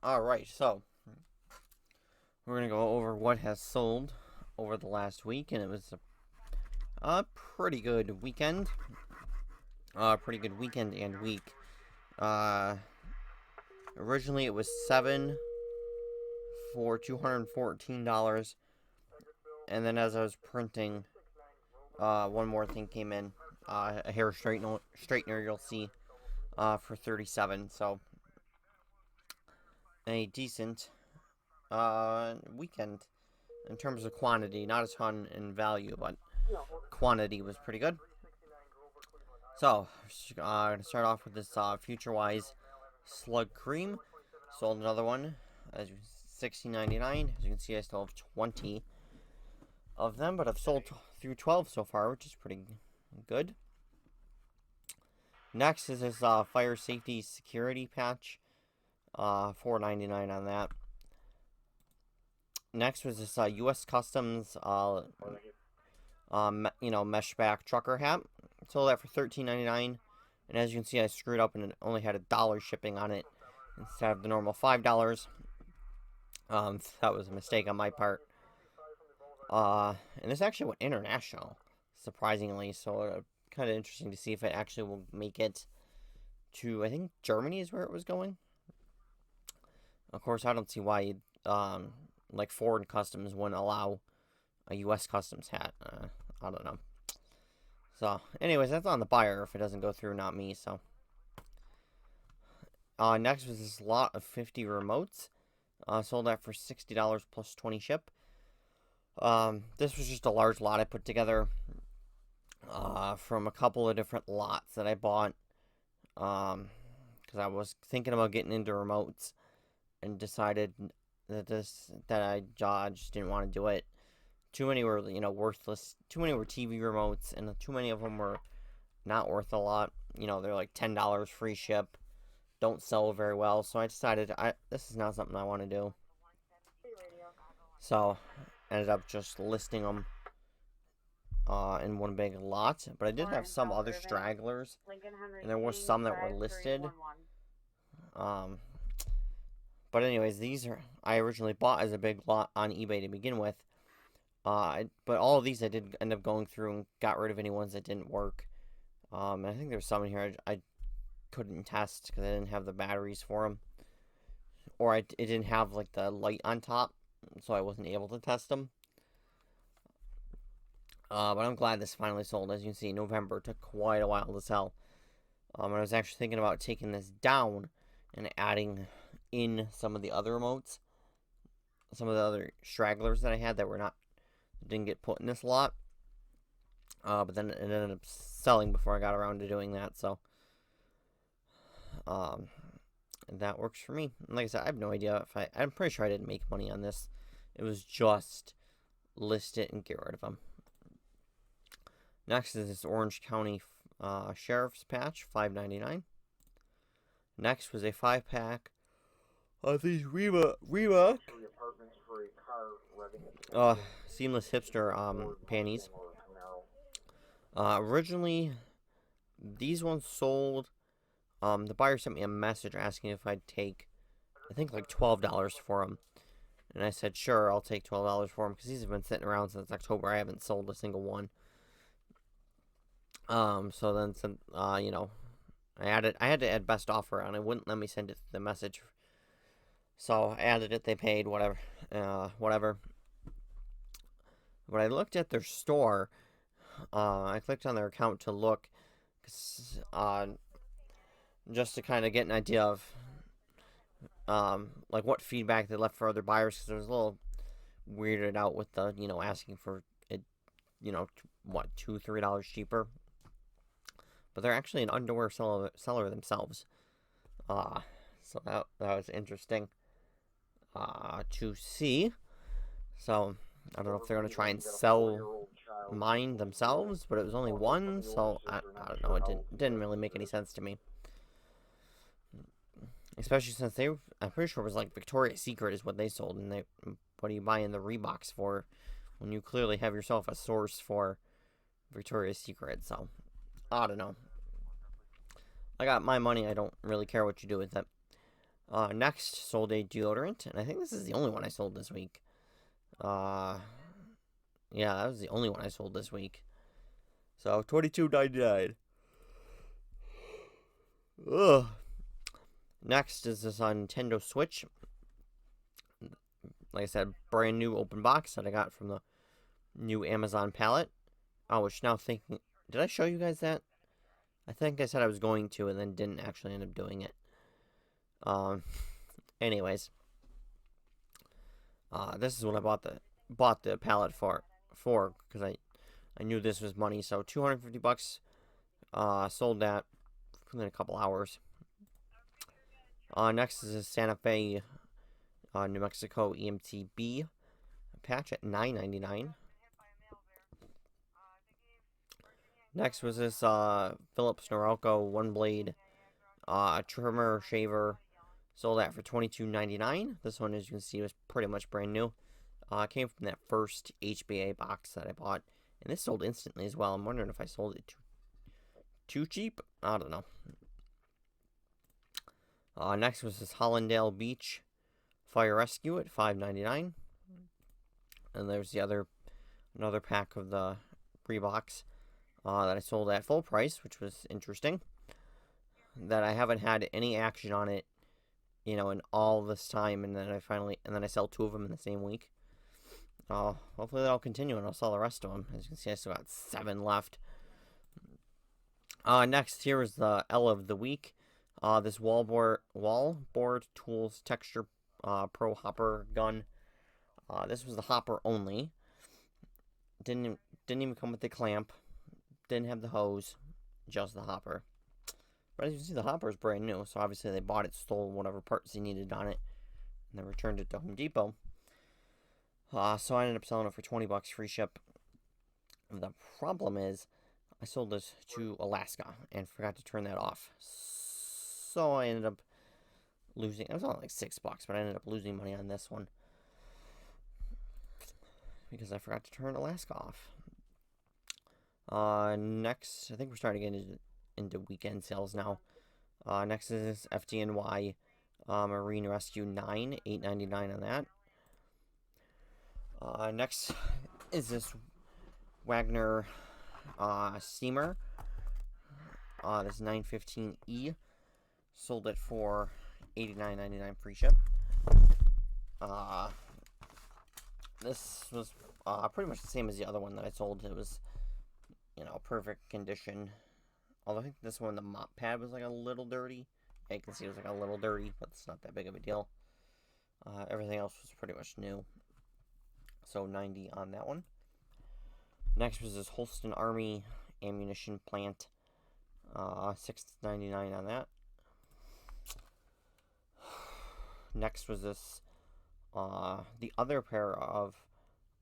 Alright, so we're going to go over what has sold over the last week, and it was a pretty good weekend. Pretty good weekend and week. Uh, Originally it was 7 for $214, and then as I was printing, one more thing came in. A hair straightener you'll see, for 37. So a decent weekend in terms of quantity. Not a ton in value, but quantity was pretty good. So, to start off with this Future-Wise Slug Cream. Sold another one, as $16.99. As you can see, I still have 20 of them, but I've sold through 12 so far, which is pretty good. Next is this Fire Safety Security Patch. $4.99 on that. Next was this U.S. Customs, mesh back trucker hat. Sold that for $13.99. And as you can see, I screwed up and it only had $1 shipping on it instead of the normal $5. That was a mistake on my part. And this actually went international, surprisingly. So kind of interesting to see if it actually will make it to, I think, Germany is where it was going. Of course, I don't see why, like foreign customs wouldn't allow a U.S. Customs hat. I don't know. So, anyways, that's on the buyer if it doesn't go through, not me, so. Next was this lot of 50 remotes. Sold that for $60 plus 20 ship. This was just a large lot I put together from a couple of different lots that I bought. Because I was thinking about getting into remotes and decided that I just didn't want to do it. Too many were, worthless. Too many were TV remotes, and too many of them were not worth a lot. They're like $10 free ship. Don't sell very well, so I decided this is not something I want to do. So, ended up just listing them in one big lot. But I did have some other stragglers, and there were some that were listed. But anyways, these I originally bought as a big lot on eBay to begin with. But all of these I did end up going through and got rid of any ones that didn't work. And I think there's some in here I couldn't test because I didn't have the batteries for them. Or it didn't have like the light on top, so I wasn't able to test them. But I'm glad this finally sold. As you can see, November took quite a while to sell. I was actually thinking about taking this down and adding in some of the other remotes. Some of the other stragglers that I had that didn't get put in this lot. But then it ended up selling before I got around to doing that, so that works for me. And like I said, I have no idea if I'm pretty sure I didn't make money on this. It was just list it and get rid of them. Next is this Orange County Sheriff's Patch, $5.99. Next was a 5-pack of these Reebok seamless hipster panties. Originally, these ones sold. The buyer sent me a message asking if I'd take, I think, like $12 for them. And I said, sure, I'll take $12 for them, because these have been sitting around since October. I haven't sold a single one. So then, I had to add best offer, and it wouldn't let me send it the message. So I added it, they paid, whatever. When I looked at their store, I clicked on their account to look, just to kind of get an idea of, like what feedback they left for other buyers, because I was a little weirded out with the, asking for it, what, $2-3 cheaper. But they're actually an underwear seller themselves. So that was interesting to see. So I don't know if they're going to try and sell mine themselves, but it was only one, so I don't know. It didn't really make any sense to me. Especially since I'm pretty sure it was like Victoria's Secret is what they sold, and what are you buying the Reeboks for when you clearly have yourself a source for Victoria's Secret? So I don't know. I got my money. I don't really care what you do with it. Next, sold a deodorant, and I think this is the only one I sold this week. Uh, yeah, that was the only one I sold this week. So $22.99. Ugh. Next is this on Nintendo Switch. Like I said, brand new open box that I got from the new Amazon pallet. I was now thinking, did I show you guys that? I think I said I was going to, and then didn't actually end up doing it. Anyways, this is what I bought the pallet for because I knew this was money. So $250. Sold that within a couple hours. Next is a Santa Fe, New Mexico EMTB patch at $9.99. Next was this Philips Norelco one blade trimmer shaver. Sold that for $22.99. This one, as you can see, was pretty much brand new. Came from that first HBA box that I bought. And this sold instantly as well. I'm wondering if I sold it too cheap. I don't know. Next was this Hollandale Beach Fire Rescue at $5.99. And there's another pack of the Reeboks that I sold at full price, which was interesting. That I haven't had any action on it, in all this time, and then I sell 2 of them in the same week. Hopefully that'll continue, and I'll sell the rest of them. As you can see, I still got 7 left. Next, here is the L of the week. This wallboard tools texture pro hopper gun. This was the hopper only. Didn't even come with the clamp. Didn't have the hose. Just the hopper. But as you can see, the hopper is brand new, so obviously they bought it, stole whatever parts they needed on it, and then returned it to Home Depot. So I ended up selling it for $20 free ship. The problem is, I sold this to Alaska and forgot to turn that off. So I ended up losing. It was only like $6, but I ended up losing money on this one because I forgot to turn Alaska off. Next, I think we're starting to get into weekend sales now. Next is FDNY Marine Rescue 9, $8.99 on that. Next is this Wagner steamer. This 915E. Sold it for $89.99 free ship. This was pretty much the same as the other one that I sold. It was, perfect condition. Although I think this one, the mop pad was like a little dirty. Yeah, you can see it was like a little dirty, but it's not that big of a deal. Everything else was pretty much new. So $90 on that one. Next was this Holston Army ammunition plant. $6.99 on that. Next was this, the other pair of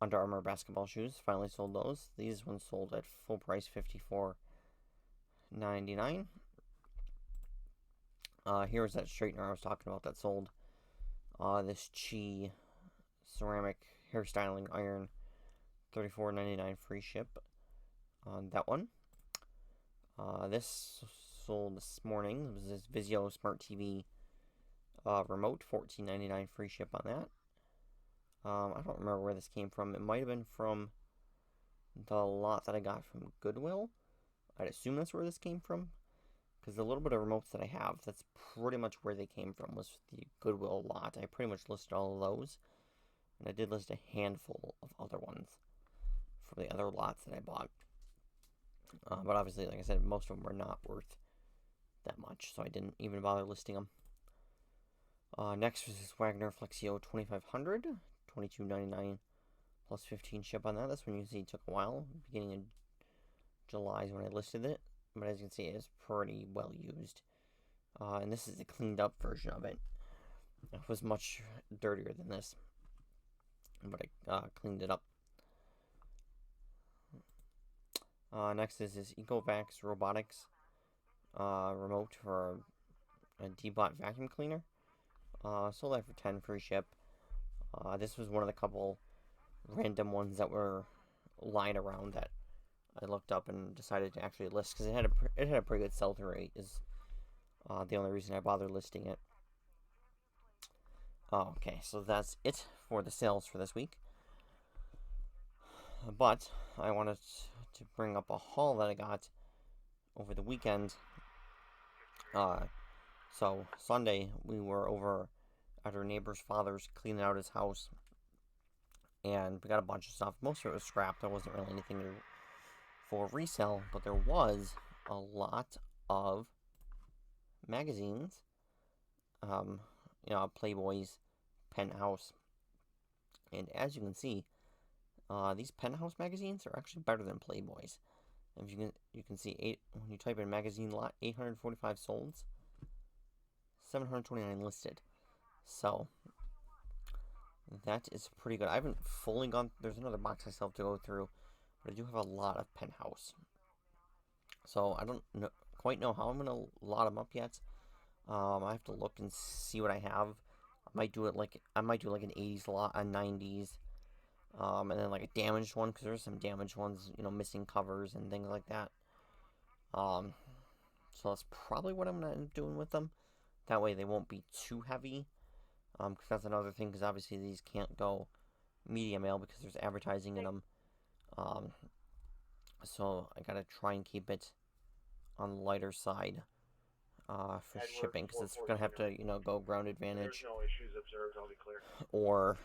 Under Armour basketball shoes. Finally sold those. These ones sold at full price, $54.99. Here's that straightener I was talking about that sold. This Chi ceramic hairstyling iron, $34.99 free ship on that one. This sold this morning. It was this Vizio Smart TV remote, $14.99 free ship on that. I don't remember where this came from. It might have been from the lot that I got from Goodwill. I'd assume that's where this came from, because the little bit of remotes that I have, that's pretty much where they came from, was the Goodwill lot. I pretty much listed all of those, and I did list a handful of other ones from the other lots that I bought. But obviously, like I said, most of them were not worth that much, so I didn't even bother listing them. Next was this Wagner Flexio 2500, $22.99 plus 15 ship on that. This one you see took a while. Beginning in July is when I listed it, but as you can see, it is pretty well used. And this is the cleaned up version of it. It was much dirtier than this, but I cleaned it up. Next is this Ecovacs Robotics remote for a D-Bot vacuum cleaner. Sold that for $10 free ship. This was one of the couple random ones that were lying around that I looked up and decided to actually list, because it had a pretty good sell-through rate, is the only reason I bothered listing it. Okay, so that's it for the sales for this week. But I wanted to bring up a haul that I got over the weekend. So Sunday we were over at our neighbor's father's cleaning out his house, and we got a bunch of stuff. Most of it was scrap. There wasn't really anything for resale, but there was a lot of magazines. Playboys, Pent House, and as you can see, these Pent House magazines are actually better than Playboys. If you can see when you type in magazine lot, 845 sold, 729 listed. So that is pretty good. I haven't fully gone. There's another box I still have to go through, but I do have a lot of Pent House. So I don't quite know how I'm gonna lot them up yet. I have to look and see what I have. I might do like an 80s lot, a 90s, and then like a damaged one, because there's some damaged ones, missing covers and things like that. So that's probably what I'm gonna end up doing with them. That way they won't be too heavy. Because that's another thing, because obviously these can't go media mail because there's advertising in them. So I gotta try and keep it on the lighter side for shipping, because it's gonna have to, go ground advantage. No issues observed. I'll be clear. Or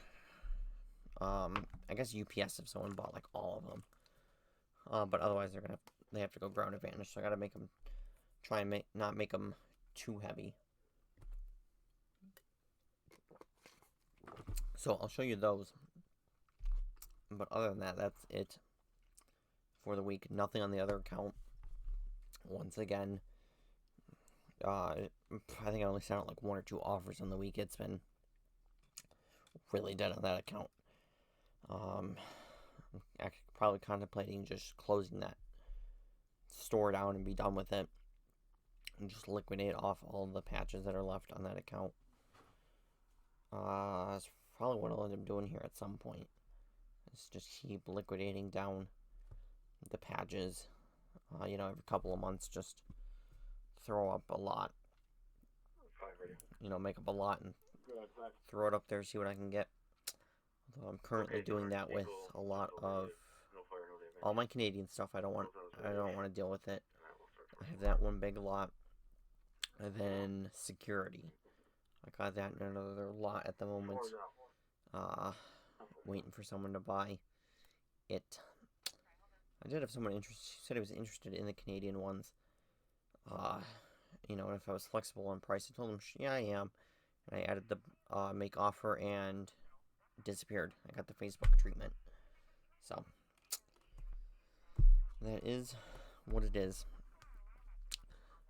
I guess UPS if someone bought like all of them. But otherwise they have to go ground advantage. So I gotta try and not make them too heavy. So I'll show you those. But other than that, that's it for the week. Nothing on the other account. Once again, I think I only sent out like 1 or 2 offers on the week. It's been really dead on that account. I'm probably contemplating just closing that store down and be done with it, and just liquidate off all the patches that are left on that account. That's probably what I'll end up doing here at some point. Is just keep liquidating down the patches. Every couple of months, just throw up a lot. Make up a lot and throw it up there, see what I can get. Although I'm currently doing that with a lot of all my Canadian stuff. I don't want to deal with it. I have that one big lot, and then security. I got that in another lot at the moment. Waiting for someone to buy it. I did have someone said he was interested in the Canadian ones. If I was flexible on price, I told him, yeah, I am. And I added the make offer and disappeared. I got the Facebook treatment. So that is what it is.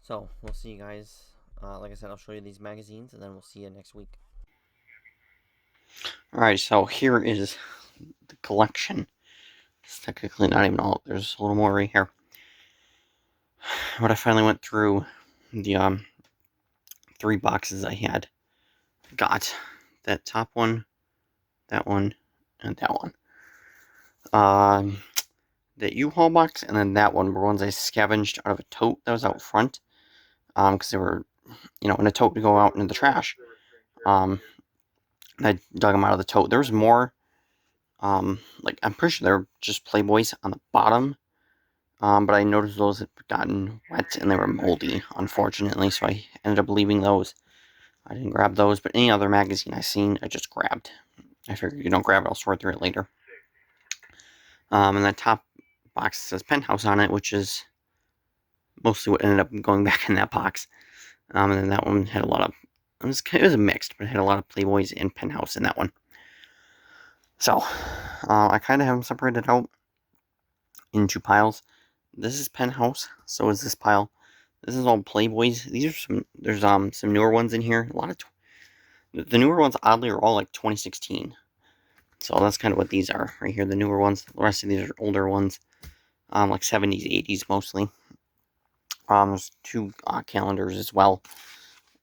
So we'll see you guys. Like I said, I'll show you these magazines, and then we'll see you next week. Alright, so here is the collection. It's technically not even all. There's a little more right here. But I finally went through the 3 boxes I had. Got that top one, that one, and that one. The U-Haul box and then that one were ones I scavenged out of a tote that was out front. Because they were, in a tote to go out into the trash. I dug them out of the tote. There was more. I'm pretty sure they're just Playboys on the bottom. But I noticed those had gotten wet and they were moldy, unfortunately, so I ended up leaving those. I didn't grab those, but any other magazine I seen, I just grabbed. I figured you don't grab it, I'll sort through it later. And that top box says Pent House on it, which is mostly what ended up going back in that box. And then that one had a lot of, it was a mixed, but it had a lot of Playboys and Pent House in that one. So, I kind of have them separated out into piles. This is Pent House, so is this pile. This is all Playboys. There's some newer ones in here. A lot of, the newer ones, oddly, are all like 2016. So that's kind of what these are right here, the newer ones. The rest of these are older ones, like 70s, 80s mostly. There's 2 calendars as well.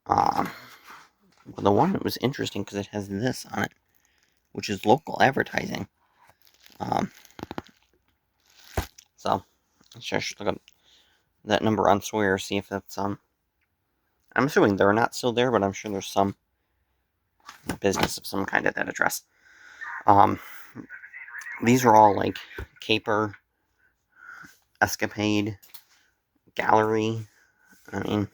The one that was interesting because it has this on it, which is local advertising. So let's just look up that number on Sawyer, see if that's I'm assuming they're not still there, but I'm sure there's some. business of some kind at that address. These are all like Caper, Escapade, Gallery. I mean,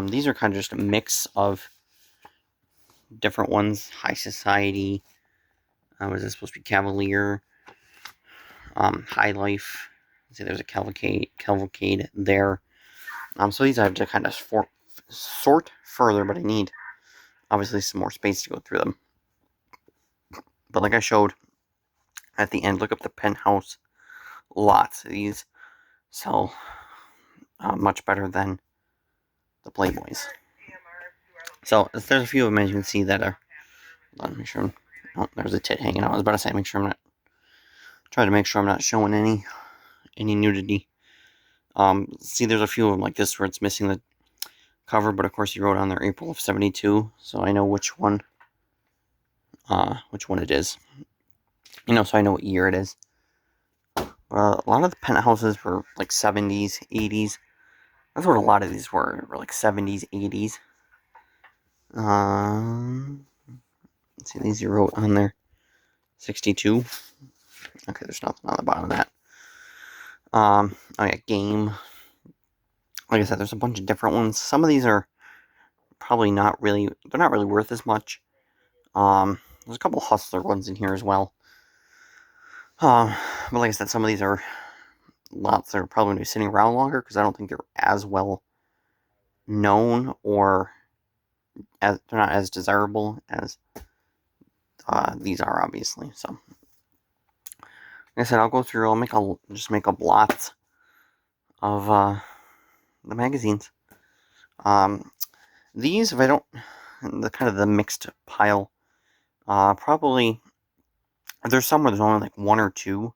these are kind of just a mix of different ones. High Society. Was this supposed to be Cavalier? High Life. See, there's a cavalcade there. So these I have to kind of sort further, but I need obviously some more space to go through them. But like I showed at the end, look up the Penthouse. Lots of these sell much better than the Playboys. So there's a few of them, as you can see, that are. Let me make sure. Oh, there's a tit hanging out. I was about to say, make sure I'm not. Try to make sure I'm not showing any nudity. See, there's a few of them like this where it's missing the cover, but of course he wrote on there April of '72, so I know which one it is. So I know what year it is. A lot of the penthouses were like 70s, 80s. That's what a lot of these were like 70s, 80s. Let's see, these you wrote on there. 62. Okay, there's nothing on the bottom of that. Oh yeah, Game. Like I said, there's a bunch of different ones. Some of these are probably not really, they're not really worth as much. There's a couple Hustler ones in here as well. But like I said, some of these are lots that are probably going to be sitting around longer because I don't think they're as well known or they're not as desirable as these are, obviously. So, like I said, I'll go through. I'll just make up lots of the magazines. These, if I don't, the kind of the mixed pile. Probably there's some where there's only like one or two.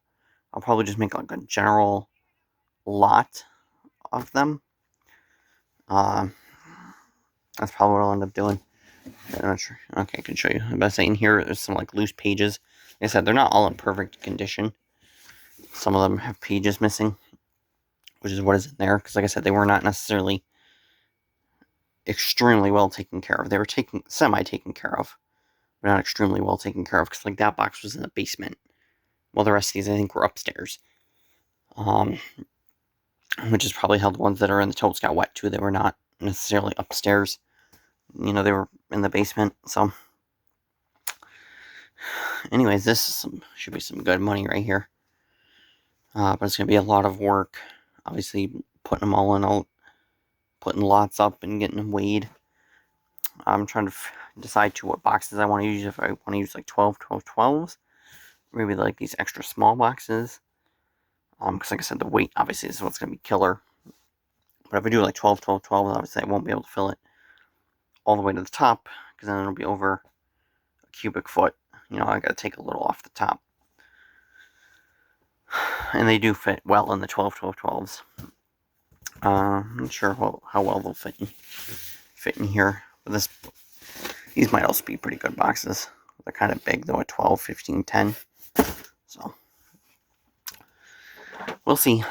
I'll probably just make like a general lot of them. That's probably what I'll end up doing. I'm not sure. Okay, I can show you. I'm about to say in here, there's some like loose pages. Like I said, they're not all in perfect condition. Some of them have pages missing, which is what is in there. Because like I said, they were not necessarily extremely well taken care of. They were semi-taken care of, but not extremely well taken care of. Because like that box was in the basement. Well, the rest of these I think were upstairs. Which is probably how the ones that are in the totes got wet too. They were not necessarily upstairs. They were in the basement. So, anyways, this should be some good money right here. But it's going to be a lot of work. Obviously, putting them all in, putting lots up and getting them weighed. I'm trying to decide what boxes I want to use. If I want to use like 12s, maybe like these extra small boxes. Because like I said, the weight obviously is what's going to be killer. But if I do like 12, obviously I won't be able to fill it all the way to the top, because then it'll be over a cubic foot. I gotta take a little off the top. And they do fit well in the 12s. I'm not sure how well they'll fit in here. But these might also be pretty good boxes. They're kind of big though at 12, 15, 10. So, we'll see.